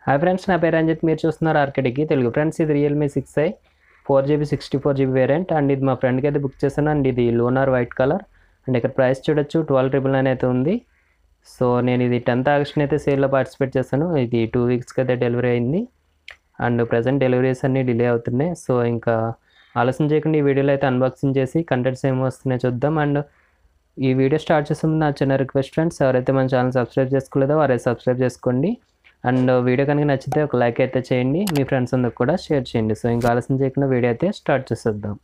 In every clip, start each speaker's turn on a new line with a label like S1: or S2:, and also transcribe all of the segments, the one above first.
S1: Hi friends, నా పేరు రంజిత్. మీరు చూస్తున్నారు ఆర్కేడికి తెలుగు. ఫ్రెండ్స్, ఇది Realme 6i 4GB 64GB variant and ఇది మా ఫ్రెండ్కి అయితే బుక్ చేశాను. అండ్ ఇది లోనార్ వైట్ కలర్ అండ్ ఇక్కడ ప్రైస్ చూడొచ్చు 12,999 అయితే ఉంది. సో నేను ఇది 10th ఆగస్ట్ని అయితే సేల్లో పార్టిసిపేట్ చేశాను. ఇది 2 వీక్స్కి అయితే డెలివరీ అయింది అండ్ ప్రజెంట్ డెలివరీస్ అన్నీ డిలే అవుతున్నాయి. సో ఇంకా ఆలస్యం చేయకుండా ఈ వీడియోలో అయితే అన్బాక్సింగ్ చేసి కంటెంట్స్ ఏమి వస్తున్నాయో చూద్దాం. అండ్ ఈ వీడియో స్టార్ట్ చేసే ముందు నా చిన్న రిక్వెస్ట్ ఫ్రెండ్స్, ఎవరైతే మన ఛానల్ సబ్స్క్రైబ్ చేసుకోలేదో వారైతే సబ్స్క్రైబ్ చేసుకోండి. అండ్ వీడియో కనుక నచ్చితే ఒక లైక్ అయితే చేయండి, మీ ఫ్రెండ్స్ అందరికి కూడా షేర్ చేయండి. సో ఇంకా ఆలస్యం చేయకుండా వీడియో అయితే స్టార్ట్ చేసేద్దాం.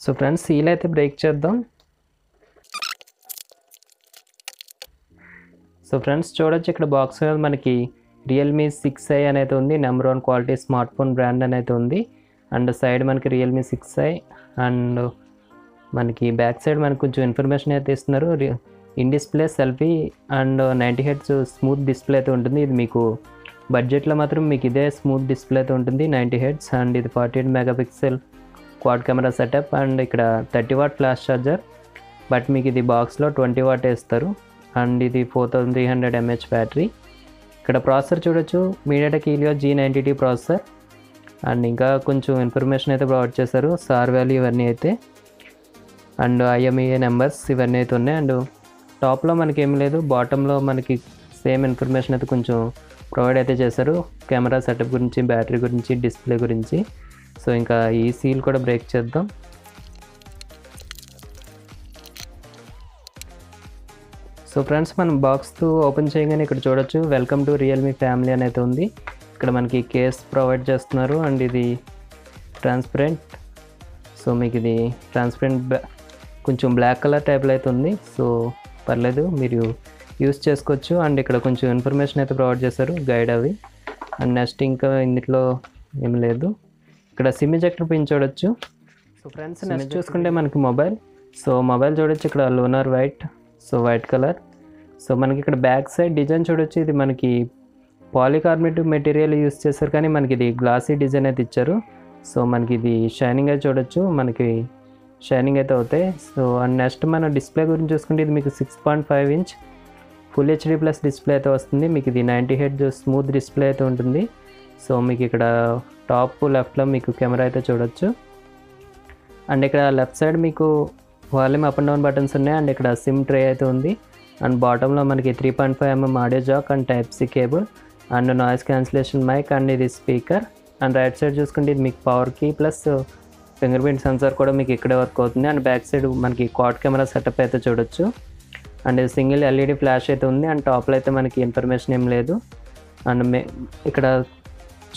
S1: సో ఫ్రెండ్స్, సీల్ అయితే బ్రేక్ చేద్దాం. సో ఫ్రెండ్స్ చూడొచ్చు, ఇక్కడ బాక్స్ మనకి రియల్మీ 6i అనేది ఉంది. Number 1 quality smart phone brand అనేది ఉంది. అండ్ సైడ్ మనకి రియల్మీ 6i అండ్ మనకి బ్యాక్ సైడ్ మనకు కొంచెం ఇన్ఫర్మేషన్ అయితే ఇస్తున్నారు. In display selfie and 90Hz smooth display అయితే ఉంటుంది. ఇది మీకు బడ్జెట్లో మాత్రం మీకు ఇదే స్మూత్ డిస్ప్లే అయితే ఉంటుంది 90Hz. అండ్ ఇది 48 megapixel quad camera setup and ఇక్కడ 30W ఫ్లాష్ ఛార్జర్. బట్ మీకు ఇది బాక్స్లో 20W ఇస్తారు. అండ్ ఇది 4300 mAh బ్యాటరీ. ఇక్కడ ప్రాసెసర్ చూడొచ్చు, MediaTek Helio G90T processor. And ఇంకా కొంచెం ఇన్ఫర్మేషన్ అయితే ప్రొవైడ్ చేశారు, సార్ వాల్యూ ఇవన్నీ అయితే అండ్ IMEI నెంబర్స్ ఇవన్నీ అయితే ఉన్నాయి. అండ్ టాప్లో మనకి ఏమి లేదు, బాటంలో మనకి సేమ్ ఇన్ఫర్మేషన్ అయితే కొంచెం ప్రొవైడ్ అయితే చేశారు, కెమెరా సెటప్ గురించి, బ్యాటరీ గురించి, డిస్ప్లే గురించి. సో ఇంకా ఈ సీల్ కూడా బ్రేక్ చేద్దాం. సో ఫ్రెండ్స్, మనం బాక్స్ ఓపెన్ చేయగానే ఇక్కడ చూడొచ్చు వెల్కమ్ టు రియల్మీ ఫ్యామిలీ అని అయితే ఉంది. ఇక్కడ మనకి కేస్ ప్రొవైడ్ చేస్తున్నారు అండ్ ఇది ట్రాన్స్పరెంట్. సో మీకు ఇది ట్రాన్స్పరెంట్ కొంచెం బ్లాక్ కలర్ టైప్లో అయితే ఉంది. సో పర్లేదు, మీరు యూస్ చేసుకోవచ్చు. అండ్ ఇక్కడ కొంచెం ఇన్ఫర్మేషన్ అయితే ప్రొవైడ్ చేశారు, గైడ్ అవి. అండ్ నెక్స్ట్ ఇంకా ఇందులో ఏమి లేదు. ఇక్కడ సిమ్ ఎజెక్టర్ పిన్ చూడొచ్చు. సో ఫ్రెండ్స్, నెక్స్ట్ చూసుకుంటే మనకి మొబైల్. సో మొబైల్ చూడొచ్చు, ఇక్కడ lunar white, so white colour. So మనకి ఇక్కడ బ్యాక్ సైడ్ డిజైన్ చూడొచ్చు, ఇది మనకి పాలికార్బోనేట్ మెటీరియల్ యూస్ చేశారు కానీ మనకి ఇది గ్లాసీ డిజైన్ అయితే ఇచ్చారు. సో మనకి ఇది షైనింగ్ అయితే చూడొచ్చు, మనకి షైనింగ్ అయితే అవుతాయి. సో అండ్ నెక్స్ట్ మన డిస్ప్లే గురించి చూసుకుంటే ఇది మీకు 6.5 ఇంచ్ ఫుల్ HD+ డిస్ప్లే అయితే వస్తుంది. మీకు ఇది 90Hz స్మూత్ డిస్ప్లే అయితే ఉంటుంది. సో మీకు ఇక్కడ టాప్ లెఫ్ట్లో మీకు కెమెరా అయితే చూడొచ్చు. అండ్ ఇక్కడ లెఫ్ట్ సైడ్ మీకు volume up and down buttons ఉన్నాయి. అండ్ ఇక్కడ సిమ్ ట్రే అయితే ఉంది. అండ్ బాటంలో మనకి 3.5mm audio jack and Type-C cable and noise cancellation mic and ఇది స్పీకర్. అండ్ రైట్ సైడ్ చూసుకుంటే ఇది మీకు power key plus fingerprint sensor కూడా మీకు ఇక్కడే వర్క్ అవుతుంది. అండ్ బ్యాక్ సైడ్ మనకి క్వాడ్ కెమెరా సెటప్ అయితే చూడొచ్చు. అండ్ సింగిల్ LED ఫ్లాష్ అయితే ఉంది. అండ్ టాప్లో అయితే మనకి ఇన్ఫర్మేషన్ ఏం లేదు. అండ్ ఇక్కడ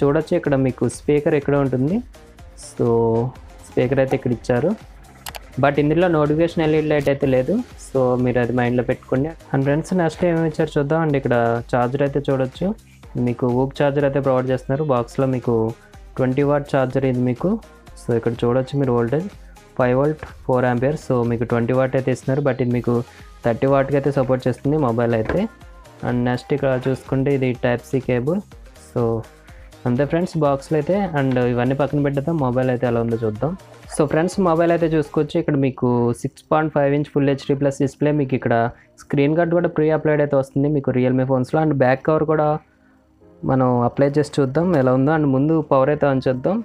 S1: చూడొచ్చు, ఇక్కడ మీకు స్పీకర్ ఇక్కడ ఉంటుంది. సో స్పీకర్ అయితే ఇక్కడ ఇచ్చారు. బట్ ఇందులో నోటిఫికేషన్ LED లైట్ అయితే లేదు. సో మీరు అది మైండ్లో పెట్టుకోండి. అండ్ ఫ్రెండ్స్, నెక్స్ట్ ఏమి ఇచ్చారు చూద్దాం. అండ్ ఇక్కడ ఛార్జర్ అయితే చూడొచ్చు, మీకు ఊక్ ఛార్జర్ అయితే ప్రొవైడ్ చేస్తున్నారు. బాక్స్లో మీకు 20W ఛార్జర్ ఇది మీకు. సో ఇక్కడ చూడొచ్చు మీరు వోల్టేజ్ 5V 4A. సో మీకు 20W అయితే ఇస్తున్నారు. బట్ ఇది మీకు 30W అయితే సపోర్ట్ చేస్తుంది మొబైల్ అయితే. అండ్ నెక్స్ట్ ఇక్కడ చూసుకుంటే ఇది Type-C కేబుల్. సో అంతే ఫ్రెండ్స్ బాక్స్లో అయితే. అండ్ ఇవన్నీ పక్కన పెట్టేద్దాం, మొబైల్ అయితే ఎలా ఉందో చూద్దాం. సో ఫ్రెండ్స్, మొబైల్ అయితే చూసుకోవచ్చు, ఇక్కడ మీకు 6.5 ఇంచ్ ఫుల్ HD+ డిస్ప్లే. మీకు ఇక్కడ స్క్రీన్ గార్డ్ కూడా ప్రీ అప్లైడ్ అయితే వస్తుంది మీకు రియల్మీ ఫోన్స్లో. అండ్ బ్యాక్ కవర్ కూడా మనం అప్లై చేసి చూద్దాం ఎలా ఉందో. అండ్ ముందు పవర్ అయితే ఆన్ చేద్దాం.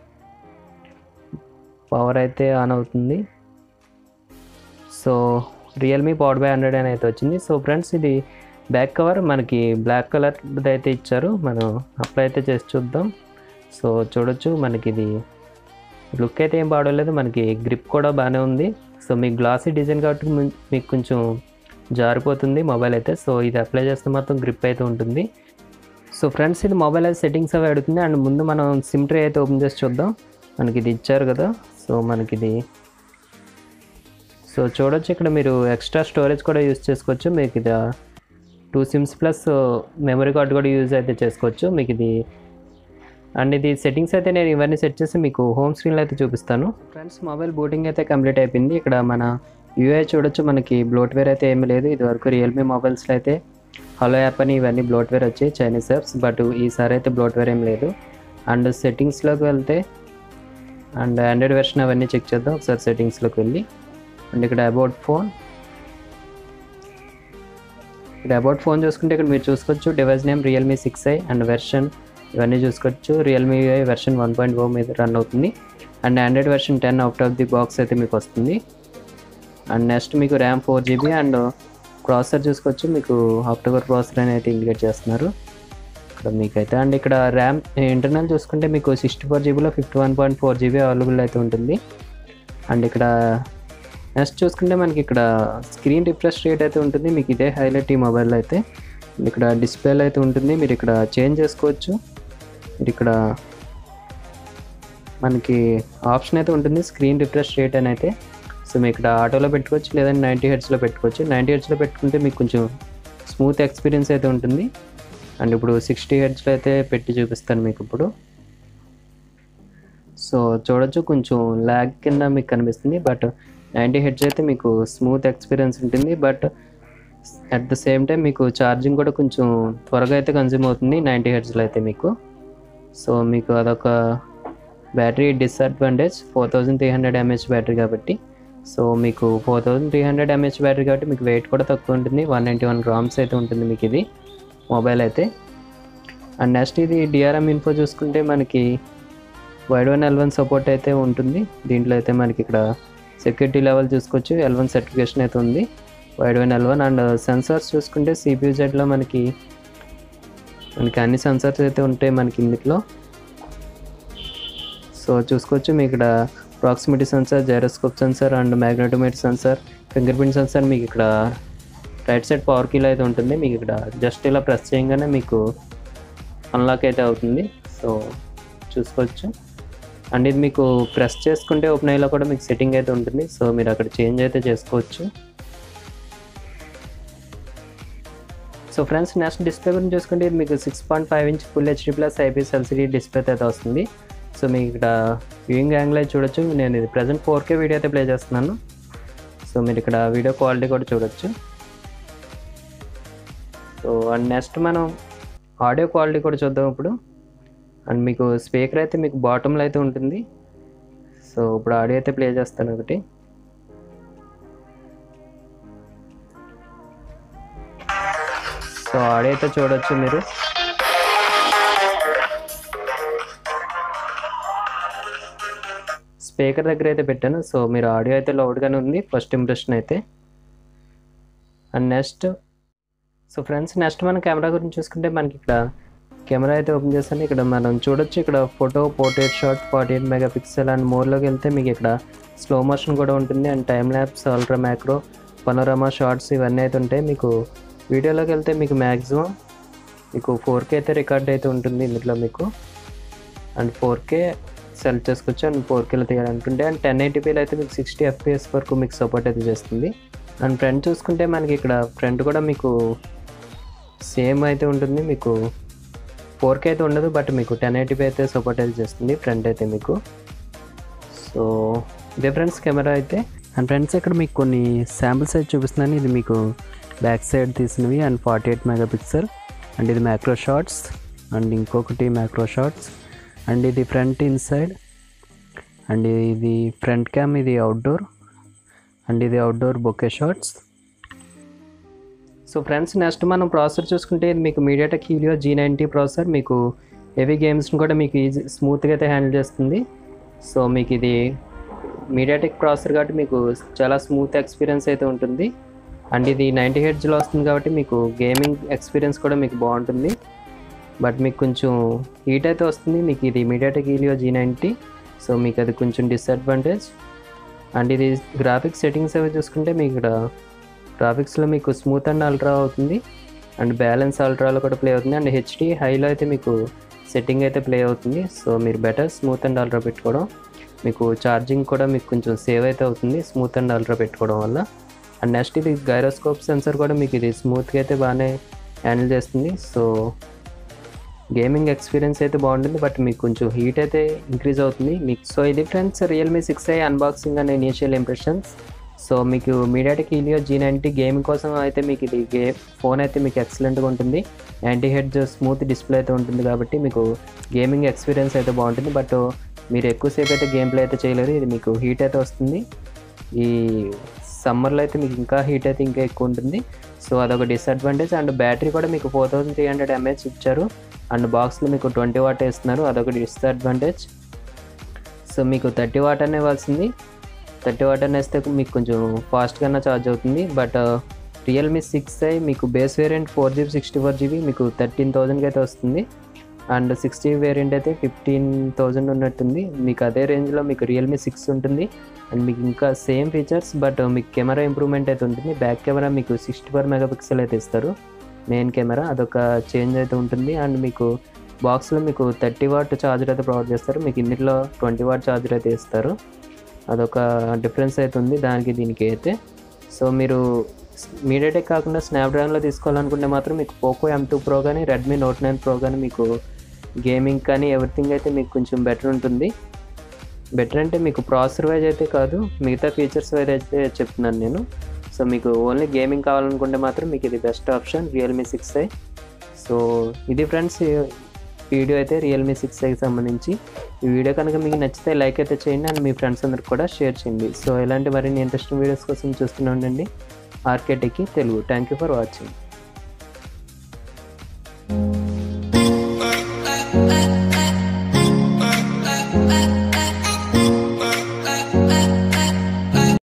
S1: పవర్ అయితే ఆన్ అవుతుంది. సో రియల్మీ పవర్డ్ బై 100 అని అయితే వచ్చింది. సో ఫ్రెండ్స్, ఇది బ్యాక్ కవర్ మనకి బ్లాక్ కలర్ది అయితే ఇచ్చారు. మనం అప్లై అయితే చేసి చూద్దాం. సో చూడొచ్చు, మనకి ఇది లుక్ అయితే ఏం బాగోలేదు, మనకి గ్రిప్ కూడా బాగానే ఉంది. సో మీకు గ్లాసీ డిజైన్ కాబట్టి మీకు కొంచెం జారిపోతుంది మొబైల్ అయితే. సో ఇది అప్లై చేస్తే మాత్రం గ్రిప్ అయితే ఉంటుంది. సో ఫ్రెండ్స్, ఇది మొబైల్ అయితే సెట్టింగ్స్ అవి అడుగుతుంది. అండ్ ముందు మనం సిమ్ ట్రే అయితే ఓపెన్ చేసి చూద్దాం. మనకి ఇది ఇచ్చారు కదా. సో మనకిది సో చూడొచ్చు, ఇక్కడ మీరు ఎక్స్ట్రా స్టోరేజ్ కూడా యూజ్ చేసుకోవచ్చు. మీకు ఇది 2 సిమ్స్ ప్లస్ మెమరీ కార్డ్ కూడా యూజ్ అయితే చేసుకోవచ్చు మీకు ఇది. అండ్ ఇది సెట్టింగ్స్ అయితే నేను ఇవన్నీ సెట్ చేసి మీకు హోమ్ స్క్రీన్లో అయితే చూపిస్తాను. ఫ్రెండ్స్, మొబైల్ బూటింగ్ అయితే కంప్లీట్ అయిపోయింది. ఇక్కడ మన UI చూడొచ్చు, మనకి బ్లోట్వేర్ అయితే ఏమీ లేదు. ఇది వరకు రియల్మీ మొబైల్స్లో అయితే హలో యాప్ అని ఇవన్నీ బ్లోట్వేర్ వచ్చాయి చైనీస్ యాప్స్, బట్ ఈసారి అయితే బ్లోట్వేర్ ఏం లేదు. అండ్ సెట్టింగ్స్లోకి వెళ్తే అండ్ ఆండ్రాయిడ్ వెర్షన్ అవన్నీ చెక్ చేద్దాం ఒకసారి సెట్టింగ్స్లోకి వెళ్ళి. అండ్ ఇక్కడ అబౌట్ ఫోన్ చూసుకుంటే ఇక్కడ మీరు చూసుకోవచ్చు device name Realme 6i and version ఇవన్నీ చూసుకోవచ్చు. రియల్మీ వెర్షన్ 1.0 మీద రన్ అవుతుంది. And Android version 10 out of the box అయితే మీకు వస్తుంది. అండ్ నెక్స్ట్ మీకు ర్యామ్ 4GB అండ్ ప్రాసెసర్ చూసుకోవచ్చు, మీకు ఆక్టోకోర్ ప్రాసెసర్ అని అయితే ఇండికేట్ చేస్తున్నారు ఇక్కడ మీకైతే. అండ్ ఇక్కడ ర్యామ్ ఇంటర్నల్ చూసుకుంటే మీకు 64GBలో 51.4GB అవైలబుల్ అయితే ఉంటుంది. అండ్ ఇక్కడ నెక్స్ట్ చూసుకుంటే మనకి ఇక్కడ స్క్రీన్ రిఫ్రెష్ రేట్ అయితే ఉంటుంది, మీకు ఇదే హైలైట్ ఈ మొబైల్లో అయితే. ఇక్కడ డిస్ప్లేలో అయితే ఉంటుంది, మీరు ఇక్కడ చేంజ్ చేసుకోవచ్చు. మీరు ఇక్కడ మనకి ఆప్షన్ అయితే ఉంటుంది స్క్రీన్ రిఫ్రెష్ రేట్ అని అయితే. సో మీకు ఇక్కడ ఆటోలో పెట్టుకోవచ్చు లేదంటే 90Hzలో పెట్టుకోవచ్చు. 90Hzలో పెట్టుకుంటే మీకు కొంచెం స్మూత్ ఎక్స్పీరియన్స్ అయితే ఉంటుంది. అండ్ ఇప్పుడు 60Hzలో అయితే పెట్టి చూపిస్తాను మీకు ఇప్పుడు. సో చూడొచ్చు కొంచెం ల్యాగ్ కింద మీకు కనిపిస్తుంది, బట్ 90Hz అయితే మీకు స్మూత్ ఎక్స్పీరియన్స్ ఉంటుంది. But at the same time మీకు ఛార్జింగ్ కూడా కొంచెం త్వరగా అయితే కన్జ్యూమ్ అవుతుంది 90Hzలో అయితే మీకు. సో మీకు అదొక బ్యాటరీ డిసడ్వాంటేజ్, 4300 mAh బ్యాటరీ కాబట్టి. సో మీకు 4300 mAh బ్యాటరీ కాబట్టి మీకు వెయిట్ కూడా తక్కువ ఉంటుంది, 191 grams అయితే ఉంటుంది మీకు ఇది మొబైల్ అయితే. అండ్ నెక్స్ట్ ఇది DRM ఇన్ఫో చూసుకుంటే మనకి వైడ్1 L1 సపోర్ట్ అయితే ఉంటుంది. దీంట్లో అయితే మనకి ఇక్కడ సెక్యూరిటీ లెవెల్ చూసుకోవచ్చు, L1 సర్టిఫికేషన్ అయితే ఉంది వైడ్1 L1. అండ్ సెన్సార్స్ చూసుకుంటే CPUZలో మనకి అన్ని సెన్సార్స్ అయితే ఉంటాయి మనకి ఇందులో. సో చూసుకోవచ్చు మీకు ఇక్కడ proximity sensor, gyroscope censor and magnetometer censor, finger print censor మీకు ఇక్కడ రైట్ సైడ్ పవర్ కీలో అయితే ఉంటుంది. మీకు ఇక్కడ జస్ట్ ఇలా ప్రెస్ చేయగానే మీకు అన్లాక్ అయితే అవుతుంది. సో చూసుకోవచ్చు. అండ్ ఇది మీకు ప్రెస్ చేసుకుంటే ఓపెన్ అయ్యేలా కూడా మీకు సెట్టింగ్ అయితే ఉంటుంది. సో మీరు అక్కడ చేంజ్ అయితే చేసుకోవచ్చు. సో ఫ్రెండ్స్ నెక్స్ట్ డిస్ప్లే గురించి చూసుకుంటే ఇది మీకు 6.5 inch full HD+ IPS LCD display అయితే వస్తుంది. సో మీకు ఇక్కడ వ్యూయింగ్ యాంగిల్ అయితే చూడొచ్చు. నేను ఇది ప్రజెంట్ 4K వీడియో అయితే ప్లే చేస్తున్నాను. సో మీరు ఇక్కడ వీడియో క్వాలిటీ కూడా చూడొచ్చు. సో అండ్ నెక్స్ట్ మనం ఆడియో క్వాలిటీ కూడా చూద్దాం ఇప్పుడు. అండ్ మీకు స్పీకర్ అయితే మీకు బాటంలో అయితే ఉంటుంది. సో ఇప్పుడు ఆడియో అయితే ప్లే చేస్తాను ఒకటి. సో ఆడియో అయితే చూడొచ్చు మీరు. స్పీకర్ దగ్గర అయితే పెట్టాను. సో మీరు ఆడియో అయితే లౌడ్గానే ఉంది ఫస్ట్ ఇంప్రెషన్ అయితే. And next so friends next మనం కెమెరా గురించి చూసుకుంటే మనకి ఇక్కడ కెమెరా అయితే ఓపెన్ చేస్తాను. ఇక్కడ మనం చూడొచ్చు ఇక్కడ photo, portrait shot 48 MP and మోర్లోకి వెళ్తే మీకు ఇక్కడ స్లో మోషన్ కూడా ఉంటుంది. And time lapse, ultra macro, panorama shorts ఇవన్నీ అయితే ఉంటాయి. మీకు వీడియోలోకి వెళ్తే మీకు మ్యాక్సిమం మీకు 4K అయితే రికార్డ్ అయితే ఉంటుంది ఇందులో మీకు. అండ్ 4K సెలెక్ట్ చేసుకోవచ్చు. అండ్ 4Kలో తీయాలనుకుంటే అండ్ 1080pలో అయితే మీకు 60 FPS వరకు మీకు సపోర్ట్ అయితే చేస్తుంది. అండ్ ఫ్రంట్ చూసుకుంటే మనకి ఇక్కడ ఫ్రంట్ కూడా మీకు సేమ్ అయితే ఉంటుంది. మీకు 4K అయితే ఉండదు, బట్ మీకు 1080p అయితే సపోర్ట్ అయితే చేస్తుంది ఫ్రంట్ అయితే మీకు. సో ఇదే ఫ్రెండ్స్ కెమెరా అయితే. అండ్ ఫ్రెండ్స్ ఇక్కడ మీకు కొన్ని శాంపిల్స్ అయితే చూపిస్తున్నాను. ఇది మీకు బ్యాక్ సైడ్ తీసినవి అండ్ 48 MP. అండ్ ఇది మ్యాక్రో షాట్స్ అండ్ ఇంకొకటి మ్యాక్రో షాట్స్. అండ్ ఇది ఫ్రంట్ ఇన్సైడ్. అండ్ ఇది ఫ్రంట్ క్యామ్, ఇది అవుట్డోర్. అండ్ ఇది outdoor bokeh shots. So friends next మనం ప్రాసెసర్ చూసుకుంటే ఇది మీకు మీడియాటెక్ హీలియో G90 ప్రాసెసర్. మీకు హెవీ గేమ్స్ని కూడా మీకు ఈజీ స్మూత్గా అయితే హ్యాండిల్ చేస్తుంది. సో మీకు ఇది మీడియాటెక్ ప్రాసెసర్ కాబట్టి మీకు చాలా స్మూత్ ఎక్స్పీరియన్స్ అయితే ఉంటుంది. అండ్ ఇది 90Hzలో వస్తుంది కాబట్టి మీకు గేమింగ్ ఎక్స్పీరియన్స్ కూడా మీకు బాగుంటుంది. బట్ మీకు కొంచెం హీట్ అయితే వస్తుంది మీకు ఇది మీడియాటెక్ హీలియో G90. సో మీకు అది కొంచెం డిసడ్వాంటేజ్. అండ్ ఇది గ్రాఫిక్స్ సెట్టింగ్స్ అవి చూసుకుంటే మీకు ఇక్కడ గ్రాఫిక్స్లో మీకు స్మూత్ అండ్ అల్ట్రా అవుతుంది. అండ్ బ్యాలెన్స్ అల్ట్రాలో కూడా ప్లే అవుతుంది. అండ్ HD హైలో అయితే మీకు సెట్టింగ్ అయితే ప్లే అవుతుంది. సో మీరు బెటర్ స్మూత్ అండ్ అల్ట్రా పెట్టుకోవడం. మీకు ఛార్జింగ్ కూడా మీకు కొంచెం సేవ్ అయితే అవుతుంది స్మూత్ అండ్ అల్ట్రా పెట్టుకోవడం వల్ల. అండ్ నెక్స్ట్ ఇది గైరోస్కోప్ సెన్సర్ కూడా మీకు ఇది స్మూత్గా అయితే బాగానే హ్యాండిల్ చేస్తుంది. సో గేమింగ్ ఎక్స్పీరియన్స్ అయితే బాగుంటుంది, బట్ మీకు కొంచెం హీట్ అయితే ఇంక్రీజ్ అవుతుంది మీకు. సో ఇది friends Realme 6i unboxing and initial impressions. So మీకు మీడియాటెక్ హీలియో G90 గేమింగ్ కోసం అయితే మీకు ఇది ఫోన్ అయితే మీకు ఎక్సలెంట్గా ఉంటుంది. యాంటీ హెడ్జ్ స్మూత్ డిస్ప్లే అయితే ఉంటుంది కాబట్టి మీకు గేమింగ్ ఎక్స్పీరియన్స్ అయితే బాగుంటుంది. బట్ మీరు ఎక్కువసేపు అయితే గేమ్ ప్లే అయితే చేయలేరు. ఇది మీకు హీట్ అయితే వస్తుంది. ఈ సమ్మర్లో అయితే మీకు ఇంకా హీట్ అయితే ఇంకా ఎక్కువ ఉంటుంది. సో అదొక డిసడ్వాంటేజ్. అండ్ బ్యాటరీ కూడా మీకు 4300 mAh ఇచ్చారు. అండ్ బాక్స్లో మీకు 20 వాట్ వేస్తున్నారు, అదొక డిసడ్వాంటేజ్. సో మీకు 30 వాట్ అనే ఇవ్వాల్సింది. 30 వాట్ అని వేస్తే మీకు కొంచెం ఫాస్ట్గానే ఛార్జ్ అవుతుంది. బట్ రియల్మీ 6i మీకు బేస్ వేరియంట్ 4GB 64GB మీకు 13,000కి అయితే వస్తుంది. అండ్ 6GB వేరియంట్ అయితే 15,000 ఉన్నట్టుంది. మీకు అదే రేంజ్లో మీకు రియల్మీ 6 ఉంటుంది. అండ్ మీకు ఇంకా సేమ్ ఫీచర్స్, బట్ మీకు కెమెరా ఇంప్రూవ్మెంట్ అయితే ఉంటుంది. బ్యాక్ కెమెరా మీకు 64 మెగాపిక్సెల్ అయితే ఇస్తారు, మెయిన్ కెమెరా, అదొక చేంజ్ అయితే ఉంటుంది. అండ్ మీకు బాక్స్లో మీకు 30 వాట్ ఛార్జర్ అయితే ప్రొవైడ్ చేస్తారు. మీకు ఇందులో 20 వాట్ ఛార్జర్ అయితే ఇస్తారు. అదొక డిఫరెన్స్ అయితే ఉంది దానికి దీనికి అయితే. సో మీరు మీడియాటెక్ కాకుండా స్నాప్డ్రాగన్లో తీసుకోవాలనుకుంటే మాత్రం మీకు పోకో M2 Pro కానీ రెడ్మీ Note 9 Pro కానీ మీకు గేమింగ్ కానీ ఎవ్రీథింగ్ అయితే మీకు కొంచెం బెటర్ ఉంటుంది. బెటర్ అంటే మీకు ప్రాసెసర్ వైజ్ అయితే కాదు, మిగతా ఫీచర్స్ వైజ్ అయితే చెప్తున్నాను నేను. సో మీకు ఓన్లీ గేమింగ్ కావాలనుకుంటే మాత్రం మీకు ఇది best option Realme 6i. So ఇది ఫ్రెండ్స్ వీడియో అయితే రియల్మీ 6iకి సంబంధించి. ఈ వీడియో కనుక మీకు నచ్చితే లైక్ అయితే చేయండి అండ్ మీ ఫ్రెండ్స్ అందరికి కూడా షేర్ చేయండి. సో ఇలాంటి మరిన్ని ఇంట్రెస్టింగ్ వీడియోస్ కోసం చూస్తూనే ఉండండి RK tech Telugu. Thank you for watching.